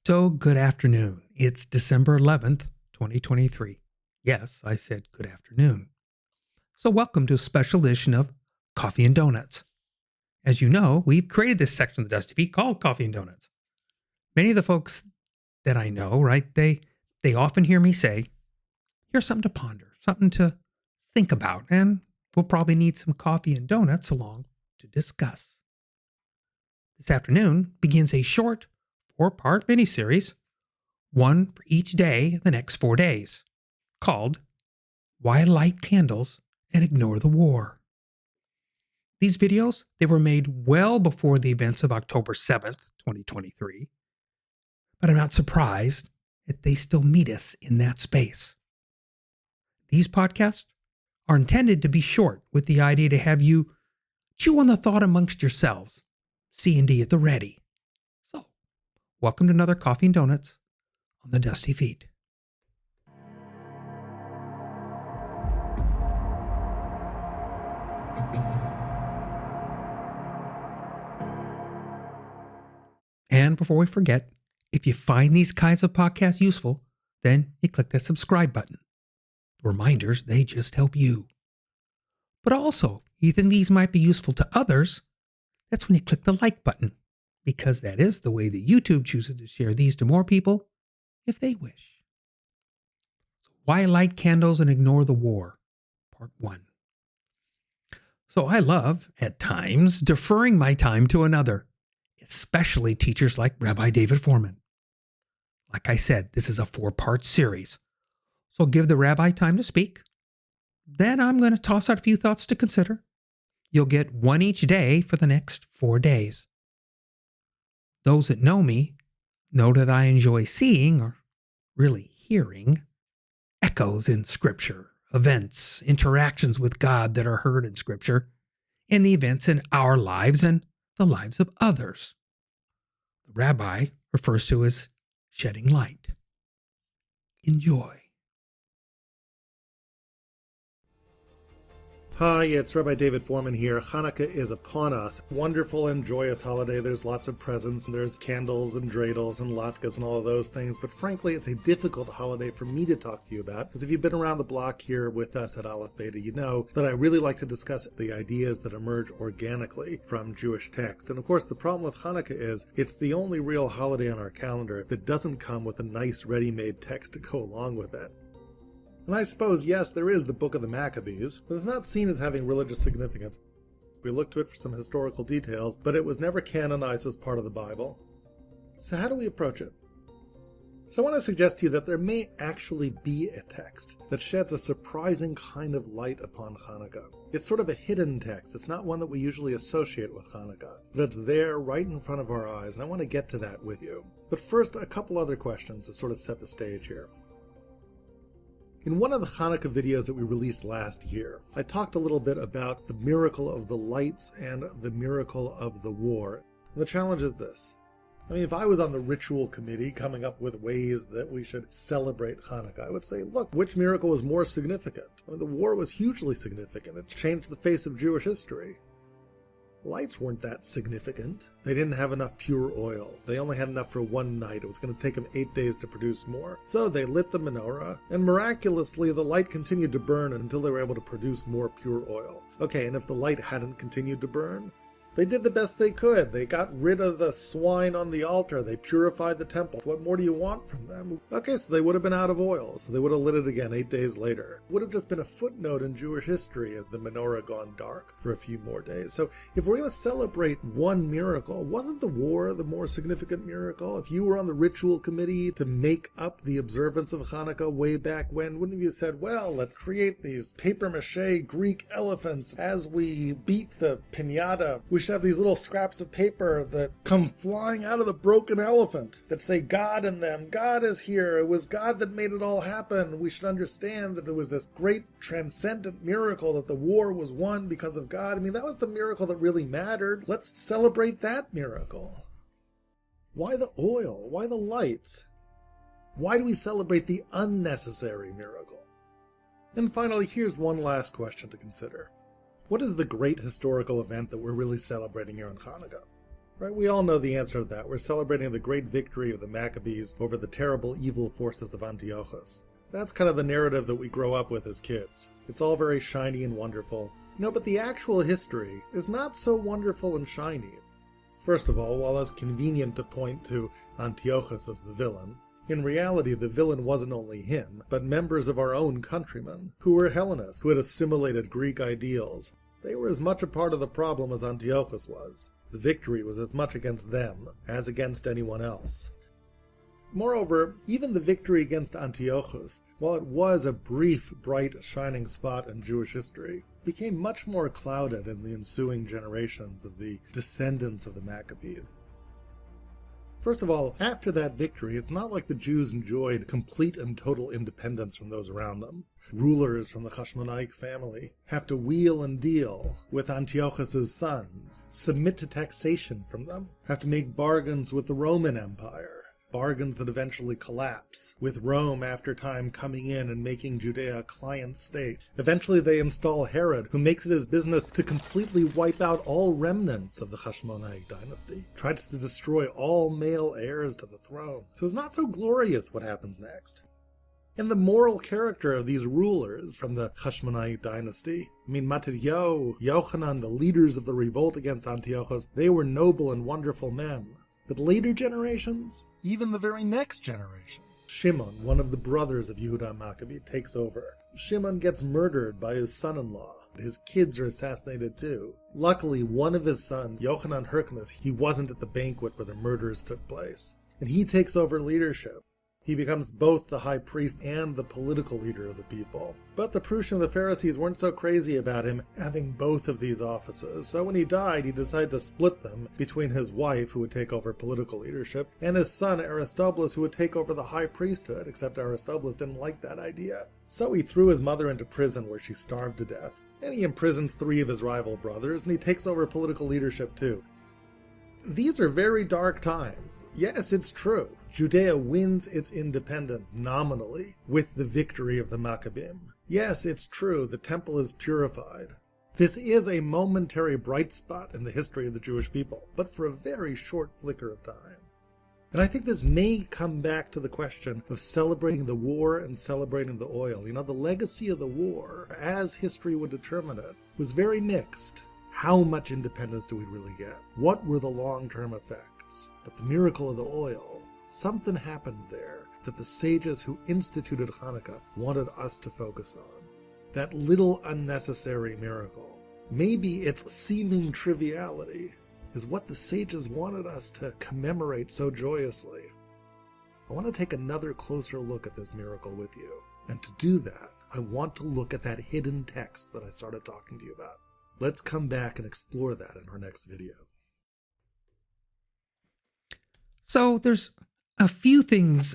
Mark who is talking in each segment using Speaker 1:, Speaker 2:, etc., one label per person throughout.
Speaker 1: So, good afternoon. It's December 11th, 2023. Yes, I said good afternoon. So, welcome to a special edition of Coffee and Donuts. As you know, we've created this section of the Dusty Feet called Coffee and Donuts. Many of the folks that I know, right, they often hear me say, here's something to ponder, something to think about, and we'll probably need some coffee and donuts along to discuss. This afternoon begins a short 4-part miniseries, one for each day the next 4 days, called Why Light Candles and Ignore the War. These videos, they were made well before the events of October 7th, 2023, but I'm not surprised that they still meet us in that space. These podcasts are intended to be short with the idea to have you chew on the thought amongst yourselves, C&D at the ready. So, welcome to another Coffee and Donuts on the Dusty Feet. And before we forget, if you find these kinds of podcasts useful, then you click that subscribe button. The reminders, they just help you. But also, if you think these might be useful to others, that's when you click the like button, because that is the way that YouTube chooses to share these to more people if they wish. So, why light candles and ignore the war? Part 1. So I love, at times, deferring my time to another, especially teachers like Rabbi David Foreman. Like I said, this is a 4-part series, so give the rabbi time to speak. Then I'm going to toss out a few thoughts to consider. You'll get one each day for the next 4 days. Those that know me know that I enjoy seeing, or really hearing, echoes in Scripture, events, interactions with God that are heard in Scripture, and the events in our lives and the lives of others. The rabbi refers to as shedding light. Enjoy.
Speaker 2: Hi, it's Rabbi David Foreman here. Hanukkah is upon us. Wonderful and joyous holiday. There's lots of presents, and there's candles and dreidels and latkes and all of those things. But frankly, it's a difficult holiday for me to talk to you about, because if you've been around the block here with us at AlephBeta, you know that I really like to discuss the ideas that emerge organically from Jewish text. And of course, the problem with Hanukkah is it's the only real holiday on our calendar that doesn't come with a nice ready-made text to go along with it. And I suppose, yes, there is the Book of the Maccabees, but it's not seen as having religious significance. We looked to it for some historical details, but it was never canonized as part of the Bible. So how do we approach it? So I want to suggest to you that there may actually be a text that sheds a surprising kind of light upon Hanukkah. It's sort of a hidden text. It's not one that we usually associate with Hanukkah, but it's there right in front of our eyes, and I want to get to that with you. But first, a couple other questions to sort of set the stage here. In one of the Hanukkah videos that we released last year, I talked a little bit about the miracle of the lights and the miracle of the war. And the challenge is this. I mean, if I was on the ritual committee coming up with ways that we should celebrate Hanukkah, I would say, look, which miracle was more significant? I mean, the war was hugely significant. It changed the face of Jewish history. Lights weren't that significant. They didn't have enough pure oil. They only had enough for one night. It was going to take them 8 days to produce more. So they lit the menorah, and miraculously the light continued to burn until they were able to produce more pure oil. Okay, and if the light hadn't continued to burn? They did the best they could. They got rid of the swine on the altar. They purified the temple. What more do you want from them? Okay, so they would have been out of oil, so they would have lit it again 8 days later. Would have just been a footnote in Jewish history of the menorah gone dark for a few more days. So if we're going to celebrate one miracle, wasn't the war the more significant miracle? If you were on the ritual committee to make up the observance of Hanukkah way back when, wouldn't you have said, well, let's create these papier-mâché Greek elephants as we beat the piñata. We should have these little scraps of paper that come flying out of the broken elephant that say God in them. God is here. It was God that made it all happen. We should understand that there was this great transcendent miracle that the war was won because of God. I mean, that was the miracle that really mattered. Let's celebrate that miracle. Why the oil? Why the lights? Why do we celebrate the unnecessary miracle? And finally, here's one last question to consider. What is the great historical event that we're really celebrating here on Hanukkah? Right, we all know the answer to that. We're celebrating the great victory of the Maccabees over the terrible evil forces of Antiochus. That's kind of the narrative that we grow up with as kids. It's all very shiny and wonderful. But the actual history is not so wonderful and shiny. First of all, while it's convenient to point to Antiochus as the villain, in reality the villain wasn't only him, but members of our own countrymen, who were Hellenists, who had assimilated Greek ideals. They were as much a part of the problem as Antiochus was. The victory was as much against them as against anyone else. Moreover, even the victory against Antiochus, while it was a brief, bright, shining spot in Jewish history, became much more clouded in the ensuing generations of the descendants of the Maccabees. First of all, after that victory, it's not like the Jews enjoyed complete and total independence from those around them. Rulers from the Hashmonaic family have to wheel and deal with Antiochus's sons, submit to taxation from them, have to make bargains with the Roman Empire. Bargains that eventually collapse, with Rome after time coming in and making Judea a client state. Eventually they install Herod, who makes it his business to completely wipe out all remnants of the Hashmonaic dynasty, tries to destroy all male heirs to the throne. So it's not so glorious what happens next. And the moral character of these rulers from the Hashmonaic dynasty, Mattatyahu, Yochanan, the leaders of the revolt against Antiochus, they were noble and wonderful men. But later generations, even the very next generation, Shimon, one of the brothers of Yehuda Maccabee, takes over. Shimon gets murdered by his son-in-law. His kids are assassinated too. Luckily, one of his sons, Yochanan Hyrcanus, he wasn't at the banquet where the murders took place. And he takes over leadership. He becomes both the high priest and the political leader of the people. But the Prussian and the Pharisees weren't so crazy about him having both of these offices, so when he died, he decided to split them between his wife, who would take over political leadership, and his son Aristobulus, who would take over the high priesthood, except Aristobulus didn't like that idea. So he threw his mother into prison where she starved to death, and he imprisons 3 of his rival brothers, and he takes over political leadership too. These are very dark times. Yes, it's true. Judea wins its independence nominally with the victory of the Maccabees. Yes, it's true. The temple is purified. This is a momentary bright spot in the history of the Jewish people, but for a very short flicker of time. And I think this may come back to the question of celebrating the war and celebrating the oil. The legacy of the war, as history would determine it, was very mixed. How much independence do we really get? What were the long-term effects? But the miracle of the oil, something happened there that the sages who instituted Hanukkah wanted us to focus on. That little unnecessary miracle, maybe its seeming triviality, is what the sages wanted us to commemorate so joyously. I want to take another closer look at this miracle with you. And to do that, I want to look at that hidden text that I started talking to you about. Let's come back and explore that in our next video.
Speaker 1: So there's a few things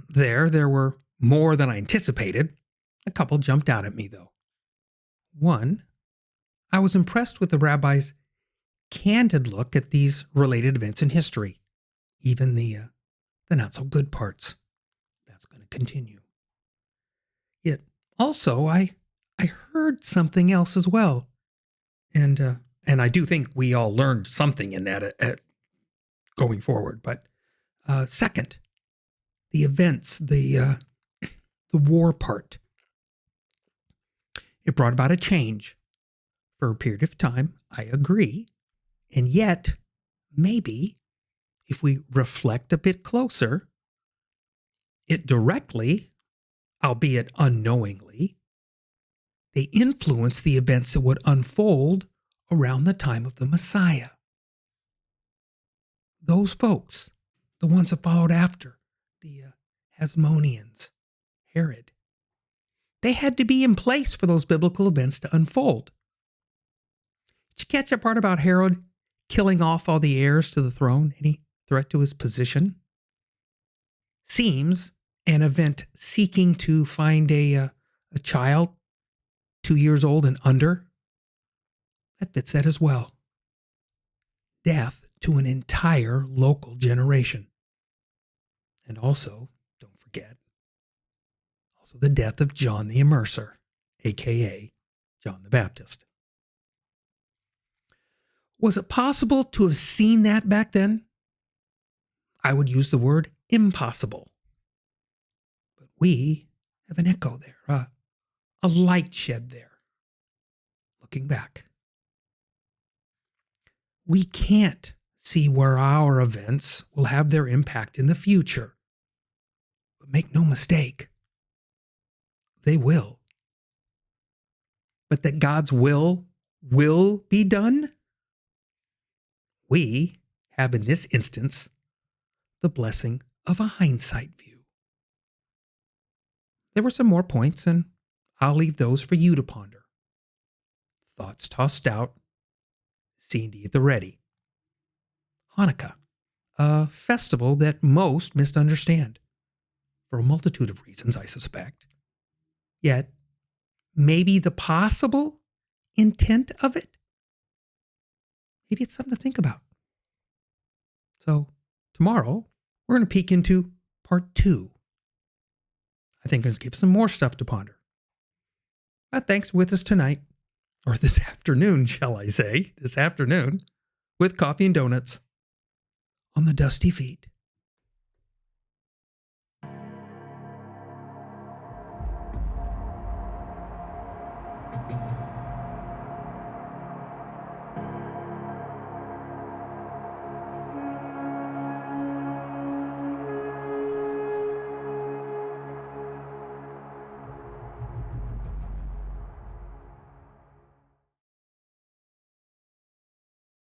Speaker 1: there. There were more than I anticipated. A couple jumped out at me, though. One, I was impressed with the rabbi's candid look at these related events in history, even the not-so-good parts. That's going to continue. Yet, also, I heard something else as well. And I do think we all learned something in that going forward. But second, the events, the war part, it brought about a change for a period of time. I agree. And yet, maybe if we reflect a bit closer, it directly, albeit unknowingly, they influenced the events that would unfold around the time of the Messiah. Those folks, the ones that followed after, the Hasmoneans, Herod, they had to be in place for those biblical events to unfold. Did you catch that part about Herod killing off all the heirs to the throne? Any threat to his position? Seems an event seeking to find a child 2 years old and under, that fits that as well. Death to an entire local generation. And also, don't forget, also the death of John the Immerser, a.k.a. John the Baptist. Was it possible to have seen that back then? I would use the word impossible. But we have an echo there, a light shed there. Looking back, we can't see where our events will have their impact in the future. But make no mistake, they will. But that God's will be done? We have in this instance the blessing of a hindsight view. There were some more points, and I'll leave those for you to ponder. Thoughts tossed out, C&D at the ready. Hanukkah, a festival that most misunderstand, for a multitude of reasons, I suspect. Yet, maybe the possible intent of it? Maybe it's something to think about. So, tomorrow, we're going to peek into part 2. I think it's going to give some more stuff to ponder. But thanks with us tonight, or this afternoon, shall I say, this afternoon, with Coffee and Donuts on the Dusty Feet.